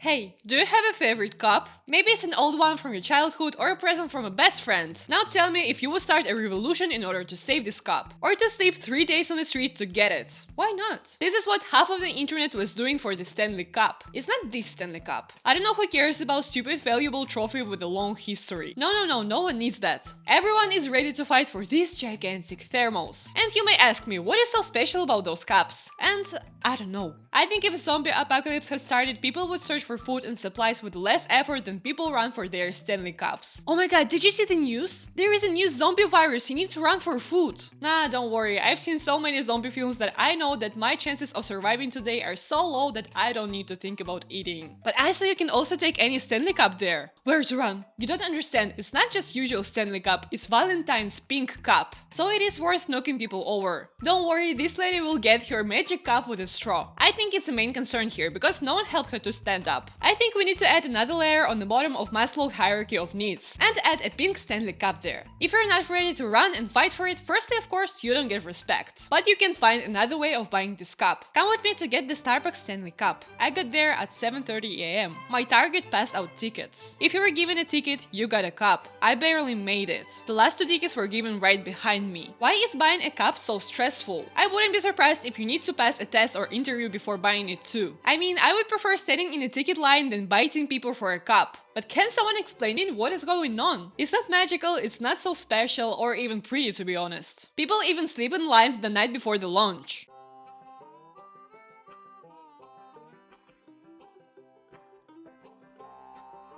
Hey, do you have a favorite cup? Maybe it's an old one from your childhood or a present from a best friend. Now tell me if you would start a revolution in order to save this cup, or to sleep 3 days on the street to get it. Why not? This is what half of the internet was doing for the Stanley Cup. It's not this Stanley Cup. I don't know who cares about stupid valuable trophy with a long history. No one needs that. Everyone is ready to fight for these gigantic thermals. And you may ask me, what is so special about those cups? And I don't know. I think if a zombie apocalypse had started, people would search for food and supplies with less effort than people run for their Stanley Cups. Oh my god, did you see the news? There is a new zombie virus, you need to run for food. Nah, don't worry, I've seen so many zombie films that I know that my chances of surviving today are so low that I don't need to think about eating. But I saw you can also take any Stanley Cup there. Where to run? You don't understand, it's not just usual Stanley Cup, it's Valentine's pink cup. So it is worth knocking people over. Don't worry, this lady will get her magic cup with a straw. I think it's a main concern here, because no one helped her to stand up. I think we need to add another layer on the bottom of Maslow's hierarchy of needs, and add a pink Stanley Cup there. If you're not ready to run and fight for it, firstly of course you don't get respect. But you can find another way of buying this cup. Come with me to get the Starbucks Stanley Cup. I got there at 7:30 AM. My target passed out tickets. If you were given a ticket, you got a cup. I barely made it. The last 2 tickets were given right behind me. Why is buying a cup so stressful? I wouldn't be surprised if you need to pass a test or interview before buying it too. I mean, I would prefer standing in a ticket line than biting people for a cup. But can someone explain me what is going on? It's not magical, it's not so special or even pretty, to be honest. People even sleep in lines the night before the launch.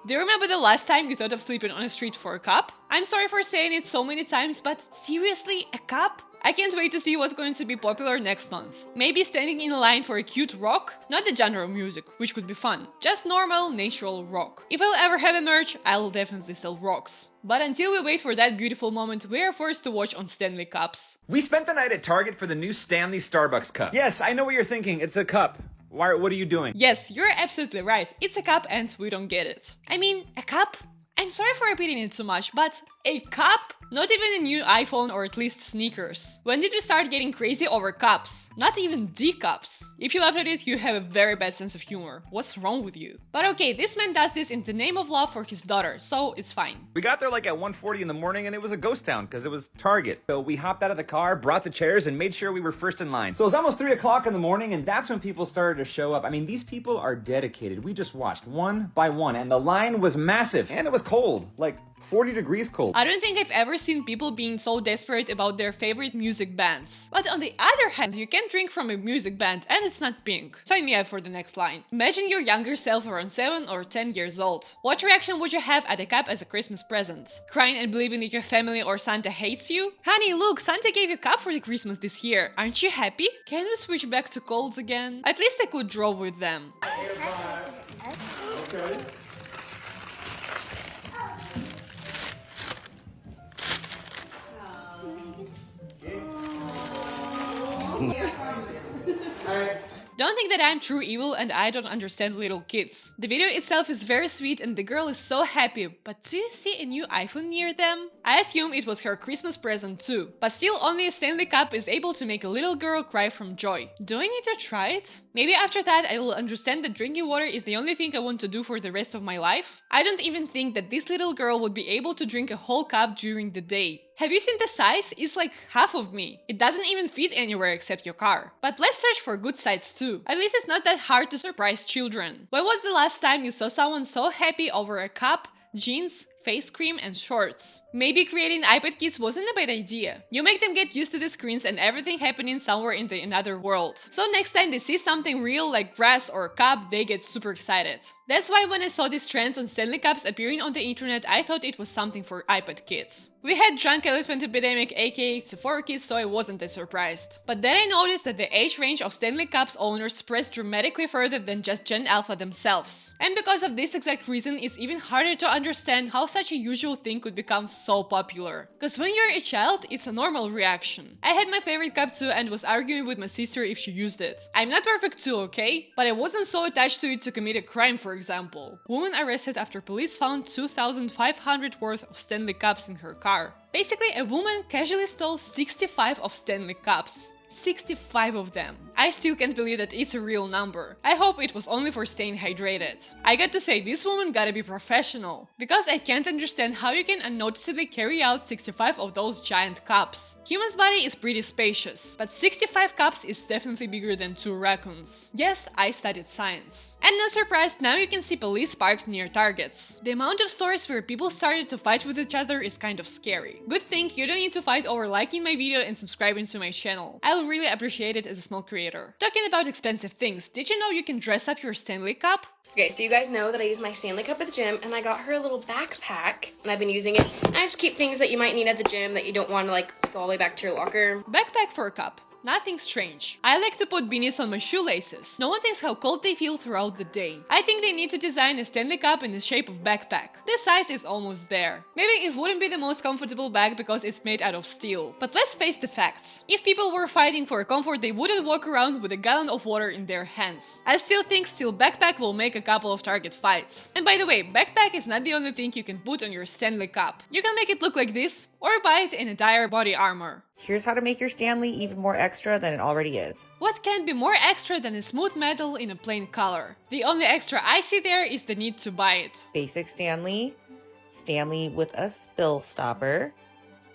Do you remember the last time you thought of sleeping on a street for a cup? I'm sorry for saying it so many times, but seriously, a cup? I can't wait to see what's going to be popular next month. Maybe standing in a line for a cute rock? Not the genre of music, which could be fun. Just normal, natural rock. If I'll ever have a merch, I'll definitely sell rocks. But until we wait for that beautiful moment, we are forced to watch on Stanley Cups. We spent the night at Target for the new Stanley Starbucks cup. Yes, I know what you're thinking. It's a cup. Why? What are you doing? Yes, you're absolutely right. It's a cup and we don't get it. I mean, a cup? I'm sorry for repeating it so much, but a cup? Not even a new iPhone or at least sneakers. When did we start getting crazy over cups? Not even D cups. If you laughed at it, you have a very bad sense of humor. What's wrong with you? But okay, this man does this in the name of love for his daughter, so it's fine. We got there like at 1:40 in the morning and it was a ghost town because it was Target. So we hopped out of the car, brought the chairs, and made sure we were first in line. So it was almost 3 o'clock in the morning and that's when people started to show up. I mean, these people are dedicated. We just watched one by one and the line was massive and it was cold, like 40 degrees cold. I don't think I've ever seen people being so desperate about their favorite music bands. But on the other hand, you can drink from a music band and it's not pink. Sign me up for the next line. Imagine your younger self around 7 or 10 years old. What reaction would you have at a cup as a Christmas present? Crying and believing that your family or Santa hates you? Honey, look, Santa gave you a cup for the Christmas this year. Aren't you happy? Can we switch back to colds again? At least I could draw with them. Okay. Don't think that I'm true evil and I don't understand little kids. The video itself is very sweet and the girl is so happy, but do you see a new iPhone near them? I assume it was her Christmas present too, but still only a Stanley Cup is able to make a little girl cry from joy. Do I need to try it? Maybe after that I will understand that drinking water is the only thing I want to do for the rest of my life? I don't even think that this little girl would be able to drink a whole cup during the day. Have you seen the size? It's like half of me. It doesn't even fit anywhere except your car. But let's search for good sides too. At least it's not that hard to surprise children. When was the last time you saw someone so happy over a cup, jeans, face cream and shorts? Maybe creating iPad Kids wasn't a bad idea. You make them get used to the screens and everything happening somewhere in the another world. So next time they see something real like grass or a cup, they get super excited. That's why when I saw this trend on Stanley Cups appearing on the internet, I thought it was something for iPad Kids. We had Drunk Elephant Epidemic aka Sephora Kids, so I wasn't that surprised. But then I noticed that the age range of Stanley Cups owners spreads dramatically further than just Gen Alpha themselves. And because of this exact reason, it's even harder to understand how such a usual thing could become so popular. Cause when you're a child, it's a normal reaction. I had my favorite cup too and was arguing with my sister if she used it. I'm not perfect too, okay? But I wasn't so attached to it to commit a crime, for example. Woman arrested after police found 2,500 worth of Stanley Cups in her car. Basically, a woman casually stole 65 of Stanley Cups. 65 of them. I still can't believe that it's a real number. I hope it was only for staying hydrated. I got to say, this woman gotta be professional. Because I can't understand how you can unnoticeably carry out 65 of those giant cups. Human's body is pretty spacious, but 65 cups is definitely bigger than 2 raccoons. Yes, I studied science. And no surprise, now you can see police parked near targets. The amount of stores where people started to fight with each other is kind of scary. Good thing you don't need to fight over liking my video and subscribing to my channel. I'll really appreciate it as a small creator. Talking about expensive things, did you know you can dress up your Stanley Cup? Okay, so you guys know that I use my Stanley Cup at the gym, and I got her a little backpack, and I've been using it. And I just keep things that you might need at the gym that you don't want to like go all the way back to your locker. Backpack for a cup. Nothing strange. I like to put beanies on my shoelaces. No one thinks how cold they feel throughout the day. I think they need to design a Stanley Cup in the shape of backpack. This size is almost there. Maybe it wouldn't be the most comfortable bag because it's made out of steel. But let's face the facts. If people were fighting for comfort, they wouldn't walk around with a gallon of water in their hands. I still think steel backpack will make a couple of target fights. And by the way, backpack is not the only thing you can put on your Stanley Cup. You can make it look like this, or buy it in entire body armor. Here's how to make your Stanley even more extra than it already is. What can be more extra than a smooth metal in a plain color? The only extra I see there is the need to buy it. Basic Stanley, Stanley with a spill stopper.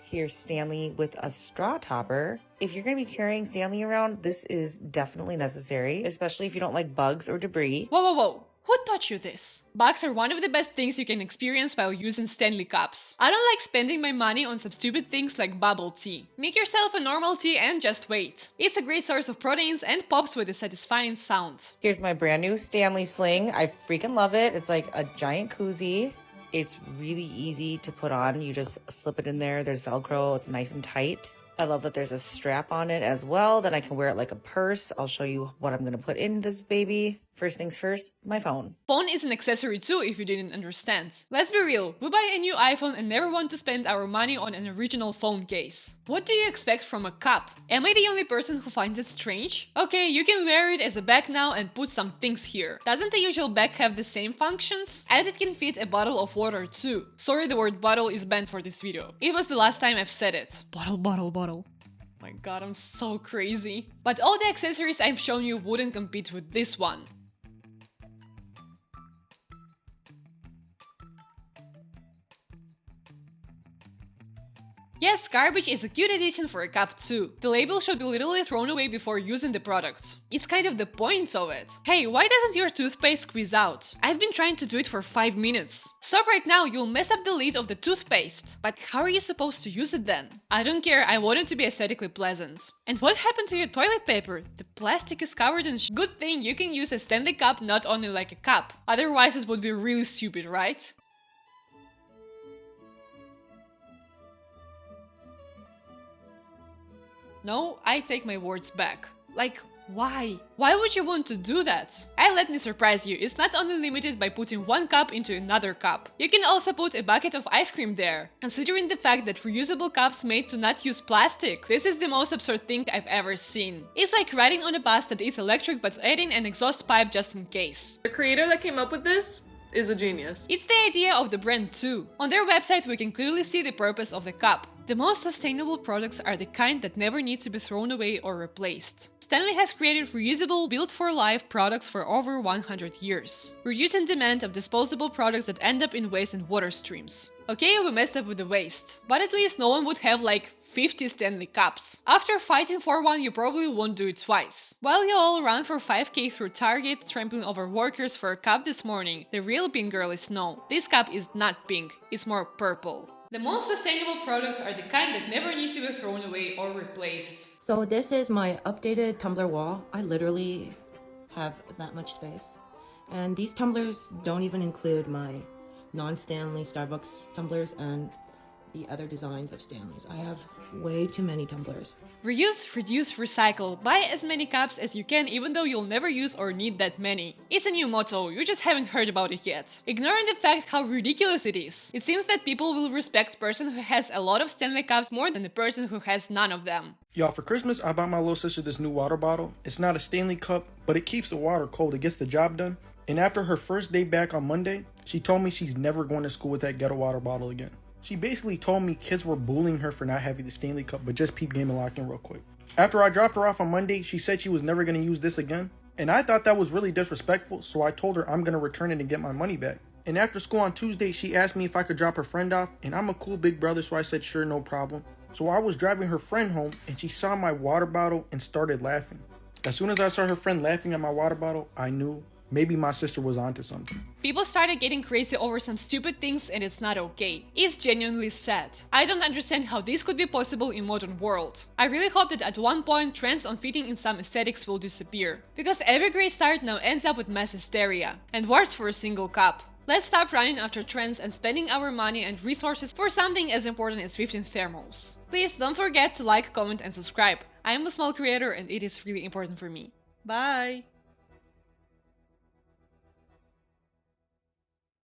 Here's Stanley with a straw topper. If you're going to be carrying Stanley around, this is definitely necessary, especially if you don't like bugs or debris. Whoa, whoa, whoa. Who taught you this? Bugs are one of the best things you can experience while using Stanley Cups. I don't like spending my money on some stupid things like bubble tea. Make yourself a normal tea and just wait. It's a great source of proteins and pops with a satisfying sound. Here's my brand new Stanley sling. I freaking love it. It's like a giant koozie. It's really easy to put on. You just slip it in there. There's Velcro. It's nice and tight. I love that there's a strap on it as well, that I can wear it like a purse. I'll show you what I'm going to put in this baby. First things first, my phone. Phone is an accessory too, if you didn't understand. Let's be real, we buy a new iPhone and never want to spend our money on an original phone case. What do you expect from a cup? Am I the only person who finds it strange? Okay, you can wear it as a bag now and put some things here. Doesn't the usual bag have the same functions? And it can fit a bottle of water too. Sorry, the word bottle is banned for this video. It was the last time I've said it. Bottle, bottle, bottle. My god, I'm so crazy. But all the accessories I've shown you wouldn't compete with this one. Yes, garbage is a cute addition for a cup too. The label should be literally thrown away before using the product. It's kind of the point of it. Hey, why doesn't your toothpaste squeeze out? I've been trying to do it for 5 minutes. Stop right now, you'll mess up the lid of the toothpaste. But how are you supposed to use it then? I don't care, I want it to be aesthetically pleasant. And what happened to your toilet paper? The plastic is covered in Good thing you can use a Stanley Cup not only like a cup. Otherwise it would be really stupid, right? No, I take my words back. Like, why? Why would you want to do that? And let me surprise you, it's not only limited by putting one cup into another cup. You can also put a bucket of ice cream there. Considering the fact that reusable cups made to not use plastic, this is the most absurd thing I've ever seen. It's like riding on a bus that is electric but adding an exhaust pipe just in case. The creator that came up with this is a genius. It's the idea of the brand too. On their website we can clearly see the purpose of the cup. The most sustainable products are the kind that never need to be thrown away or replaced. Stanley has created reusable, built-for-life products for over 100 years. Reducing demand of disposable products that end up in waste and water streams. Okay, we messed up with the waste, but at least no one would have like 50 Stanley Cups. After fighting for one, you probably won't do it twice. While you all ran for 5k through Target, trampling over workers for a cup this morning, the real pink girl is no. This cup is not pink, it's more purple. The most sustainable products are the kind that never need to be thrown away or replaced. So this is my updated tumbler wall. I literally have that much space. And these tumblers don't even include my non-Stanley Starbucks tumblers and the other designs of Stanleys. I have way too many tumblers. Reuse, reduce, recycle. Buy as many cups as you can even though you'll never use or need that many. It's a new motto, you just haven't heard about it yet. Ignoring the fact how ridiculous it is. It seems that people will respect person who has a lot of Stanley Cups more than the person who has none of them. Y'all, for Christmas, I bought my little sister this new water bottle. It's not a Stanley Cup, but it keeps the water cold. It gets the job done. And after her first day back on Monday, she told me she's never going to school with that ghetto water bottle again. She basically told me kids were bullying her for not having the Stanley Cup, but just peep game and lock in real quick. After I dropped her off on Monday, she said she was never going to use this again. And I thought that was really disrespectful, so I told her I'm going to return it and get my money back. And after school on Tuesday, she asked me if I could drop her friend off, and I'm a cool big brother, so I said sure, no problem. So I was driving her friend home, and she saw my water bottle and started laughing. As soon as I saw her friend laughing at my water bottle, I knew maybe my sister was onto something. People started getting crazy over some stupid things and it's not okay. It's genuinely sad. I don't understand how this could be possible in modern world. I really hope that at one point trends on fitting in some aesthetics will disappear. Because every great start now ends up with mass hysteria. And worse for a single cup. Let's stop running after trends and spending our money and resources for something as important as 15 thermals. Please don't forget to like, comment and subscribe. I am a small creator and it is really important for me. Bye!